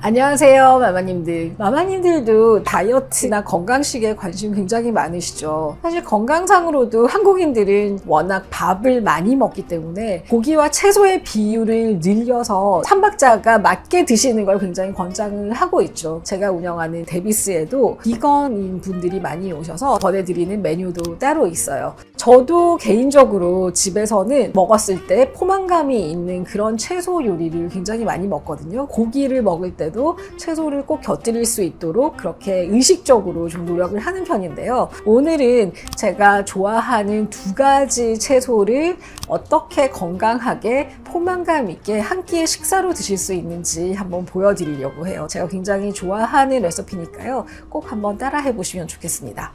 안녕하세요, 마마님들. 마마님들도 다이어트나 건강식에 관심 굉장히 많으시죠. 사실 건강상으로도 한국인들은 워낙 밥을 많이 먹기 때문에 고기와 채소의 비율을 늘려서 삼박자가 맞게 드시는 걸 굉장히 권장을 하고 있죠. 제가 운영하는 데비스에도 비건인 분들이 많이 오셔서 권해드리는 메뉴도 따로 있어요. 저도 개인적으로 집에서는 먹었을 때 포만감이 있는 그런 채소 요리를 굉장히 많이 먹거든요. 고기를 먹을 때도 채소를 꼭 곁들일 수 있도록 그렇게 의식적으로 좀 노력을 하는 편인데요. 오늘은 제가 좋아하는 두 가지 채소를 어떻게 건강하게 포만감 있게 한 끼의 식사로 드실 수 있는지 한번 보여드리려고 해요. 제가 굉장히 좋아하는 레시피니까요. 꼭 한번 따라해 보시면 좋겠습니다.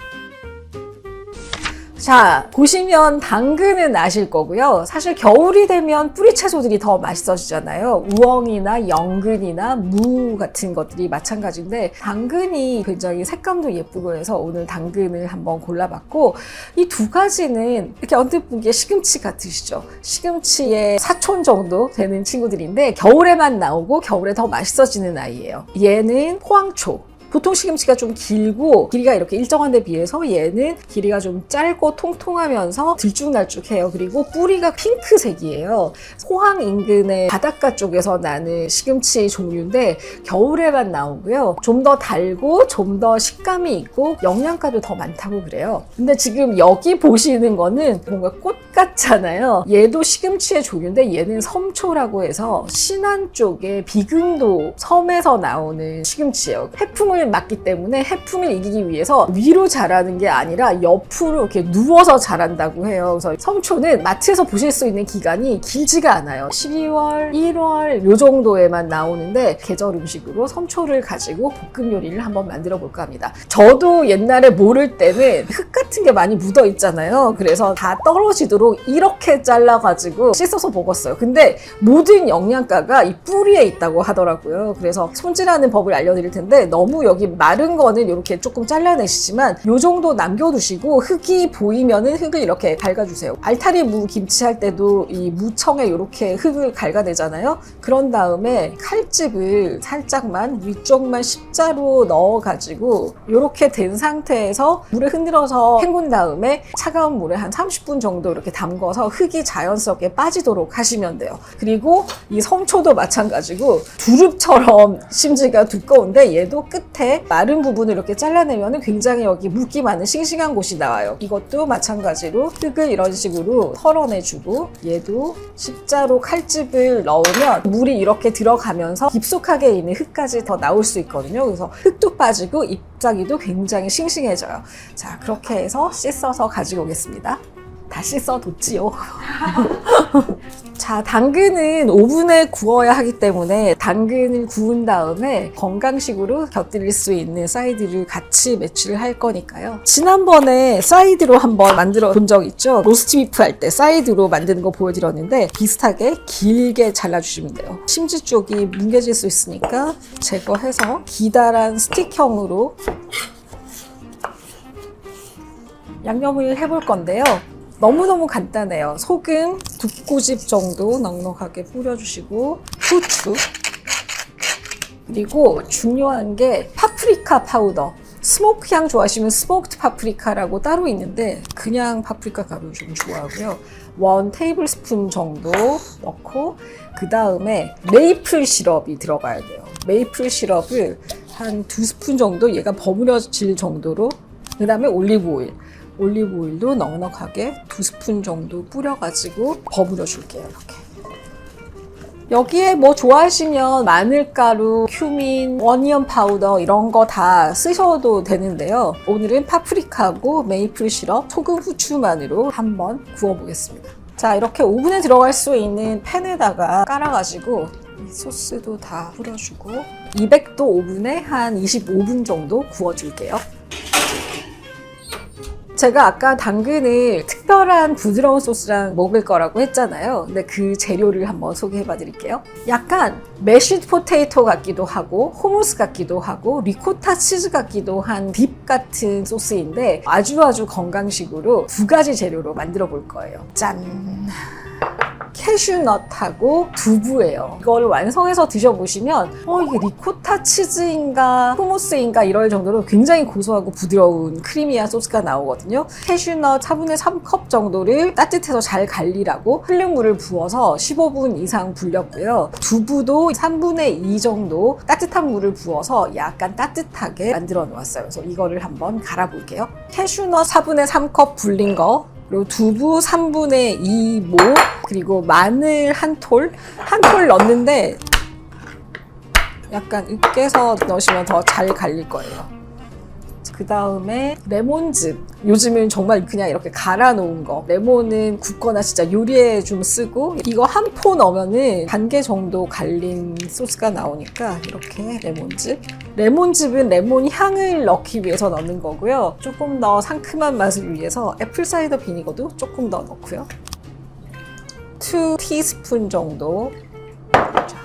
자, 보시면 당근은 아실 거고요. 사실 겨울이 되면 뿌리 채소들이 더 맛있어지잖아요. 우엉이나 연근이나 무 같은 것들이 마찬가지인데 당근이 굉장히 색감도 예쁘고 해서 오늘 당근을 한번 골라봤고, 이 두 가지는 이렇게 언뜻 보기에 시금치 같으시죠? 시금치의 사촌 정도 되는 친구들인데 겨울에만 나오고 겨울에 더 맛있어지는 아이예요. 얘는 포항초. 보통 시금치가 좀 길고 길이가 이렇게 일정한 데 비해서 얘는 길이가 좀 짧고 통통하면서 들쭉날쭉해요. 그리고 뿌리가 핑크색이에요. 포항 인근의 바닷가 쪽에서 나는 시금치 종류인데 겨울에만 나오고요. 좀 더 달고 좀 더 식감이 있고 영양가도 더 많다고 그래요. 근데 지금 여기 보시는 거는 뭔가 꽃 같잖아요. 얘도 시금치의 종류인데 얘는 섬초라고 해서 신안 쪽의 비금도 섬에서 나오는 시금치예요. 해풍을 맞기 때문에 해풍을 이기기 위해서 위로 자라는 게 아니라 옆으로 이렇게 누워서 자란다고 해요. 그래서 섬초는 마트에서 보실 수 있는 기간이 길지가 않아요. 12월, 1월 요 정도에만 나오는데 계절 음식으로 섬초를 가지고 볶음 요리를 한번 만들어 볼까 합니다. 저도 옛날에 모를 때는 흙 같은 게 많이 묻어 있잖아요. 그래서 다 떨어지도록 이렇게 잘라가지고 씻어서 먹었어요. 근데 모든 영양가가 이 뿌리에 있다고 하더라고요. 그래서 손질하는 법을 알려드릴 텐데 너무 여기 마른 거는 이렇게 조금 잘라내시지만 요 정도 남겨두시고 흙이 보이면은 흙을 이렇게 갉아주세요. 알타리 무 김치 할 때도 이 무청에 이렇게 흙을 갉아내잖아요. 그런 다음에 칼집을 살짝만 위쪽만 십자로 넣어가지고 이렇게 된 상태에서 물에 흔들어서 헹군 다음에 차가운 물에 한 30분 정도 이렇게 담궈서 흙이 자연스럽게 빠지도록 하시면 돼요. 그리고 이 섬초도 마찬가지고 두릅처럼 심지가 두꺼운데 얘도 끝에 마른 부분을 이렇게 잘라내면 굉장히 여기 물기 많은 싱싱한 곳이 나와요. 이것도 마찬가지로 흙을 이런 식으로 털어내주고 얘도 십자로 칼집을 넣으면 물이 이렇게 들어가면서 깊숙하게 있는 흙까지 더 나올 수 있거든요. 그래서 흙도 빠지고 잎사귀도 굉장히 싱싱해져요. 자, 그렇게 해서 씻어서 가지고 오겠습니다. 다 씻어뒀지요. 자, 당근은 오븐에 구워야 하기 때문에 당근을 구운 다음에 건강식으로 곁들일 수 있는 사이드를 같이 매치를 할 거니까요. 지난번에 사이드로 한번 만들어 본 적 있죠? 로스트 비프 할 때 사이드로 만드는 거 보여드렸는데 비슷하게 길게 잘라주시면 돼요. 심지 쪽이 뭉개질 수 있으니까 제거해서 기다란 스틱형으로 양념을 해볼 건데요. 너무너무 간단해요. 소금 2꼬집 정도 넉넉하게 뿌려주시고 후추, 그리고 중요한 게 파프리카 파우더. 스모크 향 좋아하시면 스모크드 파프리카라고 따로 있는데 그냥 파프리카 가루 좀 좋아하고요. 1 테이블스푼 정도 넣고 그 다음에 메이플 시럽이 들어가야 돼요. 메이플 시럽을 한 2스푼 정도 얘가 버무려질 정도로, 그 다음에 올리브 오일도 넉넉하게 2스푼 정도 뿌려가지고 버무려 줄게요. 이렇게. 여기에 뭐 좋아하시면 마늘가루, 큐민, 어니언 파우더 이런 거 다 쓰셔도 되는데요. 오늘은 파프리카하고 메이플 시럽, 소금, 후추만으로 한번 구워보겠습니다. 자, 이렇게 오븐에 들어갈 수 있는 팬에다가 깔아가지고 이 소스도 다 뿌려주고 200도 오븐에 한 25분 정도 구워줄게요. 제가 아까 당근을 특별한 부드러운 소스랑 먹을 거라고 했잖아요. 근데 그 재료를 한번 소개해 봐 드릴게요. 약간 매쉬드 포테이토 같기도 하고 후무스 같기도 하고 리코타 치즈 같기도 한 딥 같은 소스인데 아주 건강식으로 두 가지 재료로 만들어 볼 거예요. 짠! 캐슈넛하고 두부예요. 이거를 완성해서 드셔보시면 이게 리코타 치즈인가 후무스인가 이럴 정도로 굉장히 고소하고 부드러운 크리미한 소스가 나오거든요. 캐슈넛 4분의 3컵 정도를 따뜻해서 잘 갈리라고 흐른 물을 부어서 15분 이상 불렸고요. 두부도 3분의 2 정도 따뜻한 물을 부어서 약간 따뜻하게 만들어 놓았어요. 그래서 이거를 한번 갈아볼게요. 캐슈넛 4분의 3컵 불린 거, 그리고 두부 3분의 2 모, 그리고 마늘 한 톨 넣는데 약간 으깨서 넣으시면 더 잘 갈릴 거예요. 그 다음에 레몬즙. 요즘은 정말 그냥 이렇게 갈아 놓은 거. 레몬은 굽거나 진짜 요리에 좀 쓰고, 이거 한 포 넣으면은 반 개 정도 갈린 소스가 나오니까 이렇게 레몬즙. 레몬즙은 레몬 향을 넣기 위해서 넣는 거고요. 조금 더 상큼한 맛을 위해서 애플사이더 비니거도 조금 더 넣고요. 2 티스푼 정도 자,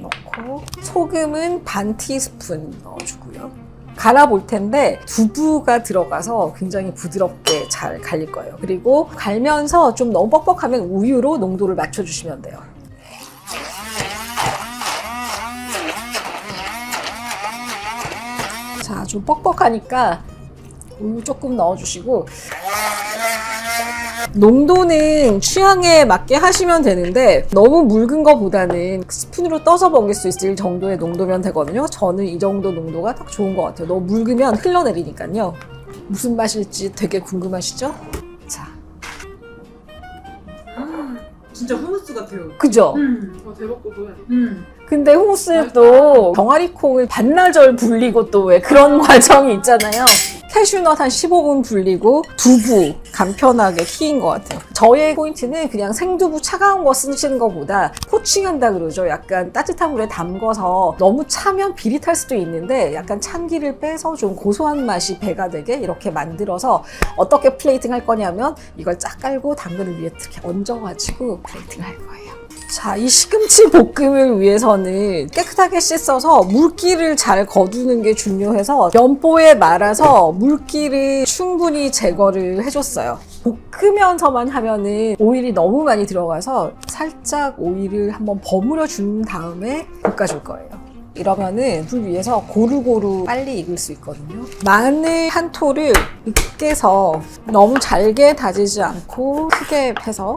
넣고, 소금은 반 티스푼 넣어주고요. 갈아볼 텐데 두부가 들어가서 굉장히 부드럽게 잘 갈릴 거예요. 그리고 갈면서 좀 너무 뻑뻑하면 우유로 농도를 맞춰주시면 돼요. 자, 좀 뻑뻑하니까 우유 조금 넣어주시고, 농도는 취향에 맞게 하시면 되는데 너무 묽은 거보다는 스푼으로 떠서 먹을 수 있을 정도의 농도면 되거든요. 저는 이 정도 농도가 딱 좋은 것 같아요. 너무 묽으면 흘러내리니까요. 무슨 맛일지 되게 궁금하시죠? 자, 진짜 후무스 같아요. 그죠? 대박 고소해. 근데 후무스도 병아리콩을 반나절 불리고 또 왜 그런 과정이 있잖아요. 캐슈넛 한 15분 불리고 두부 간편하게 튀긴 것 같아요. 저의 포인트는 그냥 생두부 차가운 거 쓰시는 것보다 포칭한다 그러죠. 약간 따뜻한 물에 담궈서 너무 차면 비릿할 수도 있는데 약간 찬기를 빼서 좀 고소한 맛이 배가 되게 이렇게 만들어서 어떻게 플레이팅 할 거냐면 이걸 쫙 깔고 당근을 위에 이렇게 얹어가지고 플레이팅 할 거예요. 자, 이 시금치 볶음을 위해서는 깨끗하게 씻어서 물기를 잘 거두는 게 중요해서 면보에 말아서 물기를 충분히 제거를 해줬어요. 볶으면서만 하면은 오일이 너무 많이 들어가서 살짝 오일을 한번 버무려 준 다음에 볶아줄 거예요. 이러면은 불 위에서 고루고루 빨리 익을 수 있거든요. 마늘 한 톨을 으깨서 너무 잘게 다지지 않고 크게 해서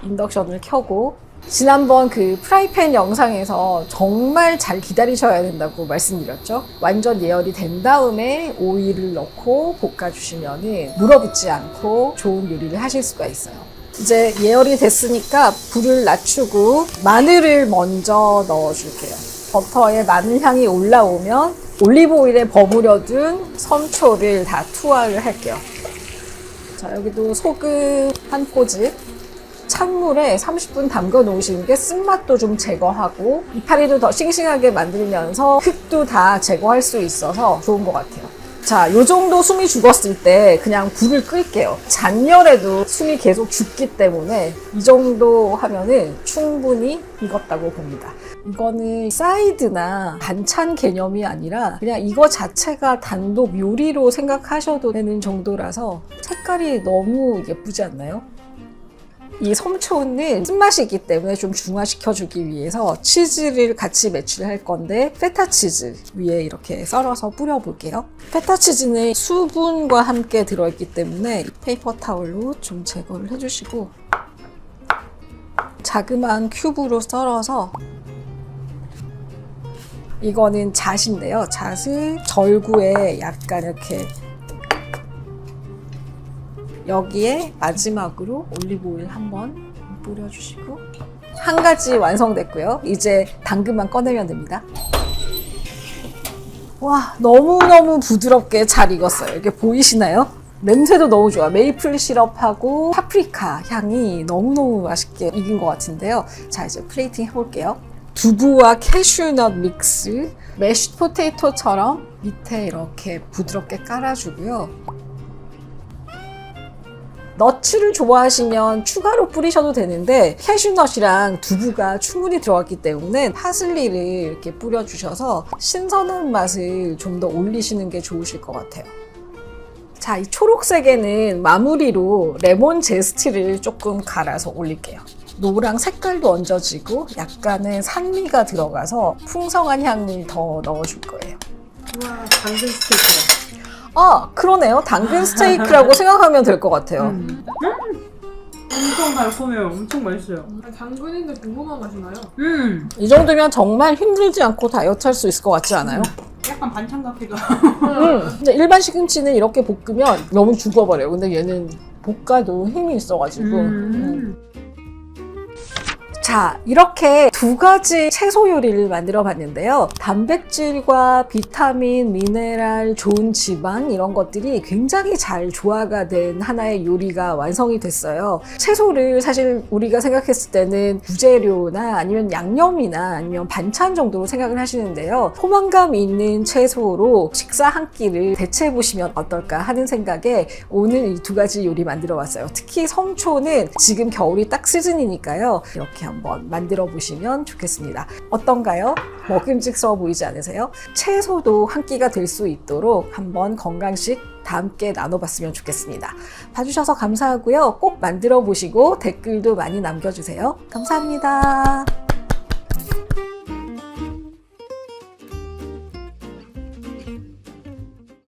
인덕션을 켜고, 지난번 그 프라이팬 영상에서 정말 잘 기다리셔야 된다고 말씀드렸죠. 완전 예열이 된 다음에 오일을 넣고 볶아주시면 물어붙지 않고 좋은 요리를 하실 수가 있어요. 이제 예열이 됐으니까 불을 낮추고 마늘을 먼저 넣어줄게요. 버터에 마늘 향이 올라오면 올리브 오일에 버무려둔 선초를 다 투하를 할게요. 자, 여기도 소금 한 꼬집. 찬물에 30분 담궈 놓으시는 게 쓴맛도 좀 제거하고 이파리도 더 싱싱하게 만들면서 흙도 다 제거할 수 있어서 좋은 것 같아요. 자, 요 정도 숨이 죽었을 때 그냥 불을 끌게요. 잔열에도 숨이 계속 죽기 때문에 이 정도 하면은 충분히 익었다고 봅니다. 이거는 사이드나 반찬 개념이 아니라 그냥 이거 자체가 단독 요리로 생각하셔도 되는 정도라서 색깔이 너무 예쁘지 않나요? 이 섬초는 쓴맛이기 때문에 좀 중화시켜주기 위해서 치즈를 같이 매치를 할 건데 페타 치즈 위에 이렇게 썰어서 뿌려볼게요. 페타 치즈는 수분과 함께 들어있기 때문에 페이퍼 타올로 좀 제거를 해주시고, 자그마한 큐브로 썰어서, 이거는 잣인데요. 잣을 절구에 약간 이렇게, 여기에 마지막으로 올리브 오일 한번 뿌려주시고, 한 가지 완성됐고요. 이제 당근만 꺼내면 됩니다. 와, 너무너무 부드럽게 잘 익었어요. 이게 보이시나요? 냄새도 너무 좋아. 메이플 시럽하고 파프리카 향이 너무너무 맛있게 익은 것 같은데요. 자, 이제 플레이팅 해볼게요. 두부와 캐슈넛 믹스, 매쉬 포테이토처럼 밑에 이렇게 부드럽게 깔아주고요. 너츠를 좋아하시면 추가로 뿌리셔도 되는데 캐슈넛이랑 두부가 충분히 들어갔기 때문에 파슬리를 이렇게 뿌려주셔서 신선한 맛을 좀 더 올리시는 게 좋으실 것 같아요. 자, 이 초록색에는 마무리로 레몬 제스트를 조금 갈아서 올릴게요. 노랑 색깔도 얹어지고 약간의 산미가 들어가서 풍성한 향을 더 넣어줄 거예요. 우와, 당근 스테이크다. 아, 그러네요. 당근 스테이크라고 생각하면 될 것 같아요. 엄청 달콤해요. 엄청 맛있어요. 당근인데 고구마 맛이 나요. 이 정도면 정말 힘들지 않고 다이어트 할 수 있을 것 같지 않아요? 약간 반찬 같기도. 근데 일반 시금치는 이렇게 볶으면 너무 죽어버려요. 근데 얘는 볶아도 힘이 있어가지고. 자, 이렇게 두 가지 채소 요리를 만들어 봤는데요. 단백질과 비타민, 미네랄, 좋은 지방 이런 것들이 굉장히 잘 조화가 된 하나의 요리가 완성이 됐어요. 채소를 사실 우리가 생각했을 때는 부재료나 아니면 양념이나 아니면 반찬 정도로 생각을 하시는데요. 포만감 있는 채소로 식사 한 끼를 대체해 보시면 어떨까 하는 생각에 오늘 이 두 가지 요리 만들어 봤어요. 특히 성초는 지금 겨울이 딱 시즌이니까요. 이렇게 한번 만들어 보시면 좋겠습니다. 어떤가요? 먹음직스러워 보이지 않으세요? 채소도 한 끼가 될 수 있도록 한번 건강식 다 함께 나눠봤으면 좋겠습니다. 봐주셔서 감사하고요. 꼭 만들어 보시고 댓글도 많이 남겨주세요. 감사합니다.